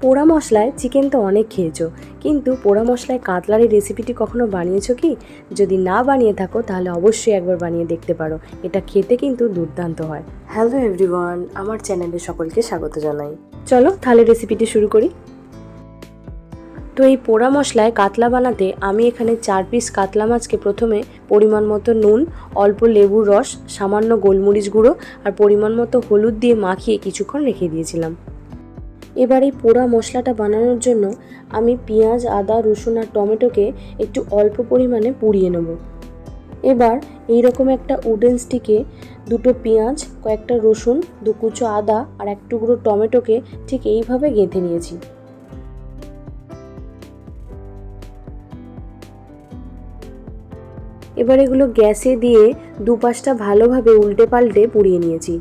পোড়া মশলায় চিকেন তো অনেক খেয়েছো, কিন্তু পোড়া মশলায় কাতলার এই রেসিপিটি কখনো বানিয়েছো কি? যদি না বানিয়ে থাকো তাহলে অবশ্যই একবার বানিয়ে দেখতে পারো। এটা খেতে কিন্তু দুর্দান্ত হয়। হ্যালো এভরিওয়ান, আমার চ্যানেলে সকলকে স্বাগত জানাই। চলো তাহলে রেসিপিটি শুরু করি। তো এই পোড়া মশলায় কাতলা বানাতে আমি এখানে 4 পিস কাতলা মাছকে প্রথমে পরিমাণ মতো নুন, অল্প লেবুর রস, সামান্য গোলমরিচ গুঁড়ো আর পরিমাণ মতো হলুদ দিয়ে মাখিয়ে কিছুক্ষণ রেখে দিয়েছিলাম। এবার এই পোড়া মশলাটা বানানোর জন্য আমি পেঁয়াজ, আদা, রসুন আর টমেটোকে একটু অল্প পরিমাণে পুড়িয়ে নেব। এবার এইরকম একটা উডেন স্টিকে 2টো পেঁয়াজ, কয়েকটা রসুন, 2 কুচো আদা আর 1 টুকরো টমেটোকে ঠিক এইভাবে গেঁথে নিয়েছি। এবার এগুলো গ্যাসে দিয়ে দুপাশটা ভালোভাবে উল্টে পাল্টে পুড়িয়ে নিয়েছি।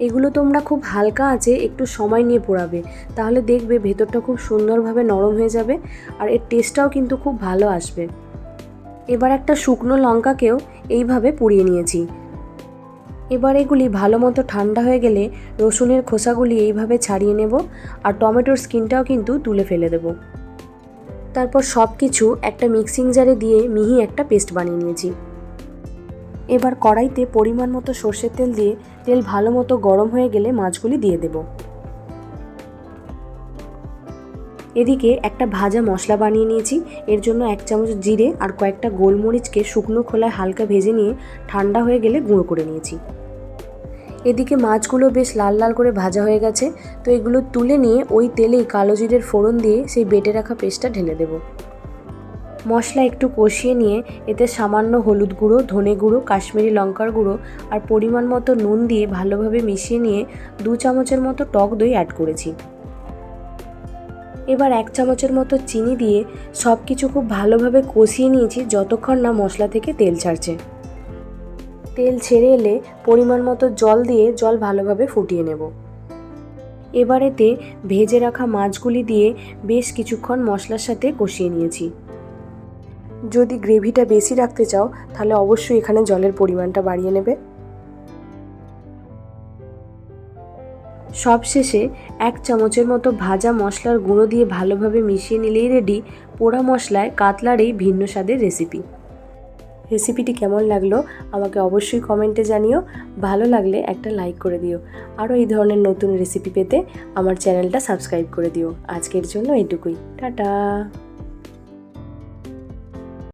এগুলো তোমরা খুব হালকা আঁচে একটু সময় নিয়ে পোড়াবে, তাহলে দেখবে ভেতরটা খুব সুন্দরভাবে নরম হয়ে যাবে আর এর টেস্টটাও কিন্তু খুব ভালো আসবে। এবার একটা শুকনো লঙ্কাকেও এইভাবে পুড়িয়ে নিয়েছি। এবার এগুলি ভালো মতো ঠান্ডা হয়ে গেলে রসুনের খোসাগুলি এইভাবে ছাড়িয়ে নেব আর টমেটোর স্কিনটাও কিন্তু তুলে ফেলে দেব। তারপর সব কিছু একটা মিক্সিং জারে দিয়ে মিহি একটা পেস্ট বানিয়ে নিয়েছি। এবার কড়াইতে পরিমাণ মতো সর্ষের তেল দিয়ে তেল ভালো মতো গরম হয়ে গেলে মাছগুলি দিয়ে দেব। এদিকে একটা ভাজা মশলা বানিয়ে নিয়েছি। এর জন্য 1 চামচ জিরে আর কয়েকটা গোলমরিচকে শুকনো খোলায় হালকা ভেজে নিয়ে ঠান্ডা হয়ে গেলে গুঁড়ো করে নিয়েছি। এদিকে মাছগুলো বেশ লাল লাল করে ভাজা হয়ে গেছে, তো এগুলো তুলে নিয়ে ওই তেলেই কালো জিরের ফোড়ন দিয়ে সেই বেটে রাখা পেস্টটা ঢেলে দেব। মশলা একটু কষিয়ে নিয়ে এতে সামান্য হলুদ গুঁড়ো, ধনে গুঁড়ো, কাশ্মীরি লঙ্কার গুঁড়ো আর পরিমাণ মতো নুন দিয়ে ভালোভাবে মিশিয়ে নিয়ে 2 চামচের মতো টক দই অ্যাড করেছি। এবার 1 চামচের মতো চিনি দিয়ে সব কিছু খুব ভালোভাবে কষিয়ে নিয়েছি যতক্ষণ না মশলা থেকে তেল ছাড়ছে। তেল ছেড়ে এলে পরিমাণ মতো জল দিয়ে জল ভালোভাবে ফুটিয়ে নেব। এবার এতে ভেজে রাখা মাছগুলি দিয়ে বেশ কিছুক্ষণ মশলার সাথে কষিয়ে নিয়েছি। যদি গ্রেভিটা বেশি রাখতে চাও তাহলে অবশ্যই এখানে জলের পরিমাণটা বাড়িয়ে নেবে। সবশেষে 1 চামচের মতো ভাজা মশলার গুঁড়ো দিয়ে ভালোভাবে মিশিয়ে নিলেই রেডি পোড়া মশলায় কাতলার এই ভিন্ন স্বাদের রেসিপি। রেসিপিটি কেমন লাগলো আমাকে অবশ্যই কমেন্টে জানিও। ভালো লাগলে একটা লাইক করে দিও। আরও এই ধরনের নতুন রেসিপি পেতে আমার চ্যানেলটা সাবস্ক্রাইব করে দিও। আজকের জন্য এটুকুই। টাটা।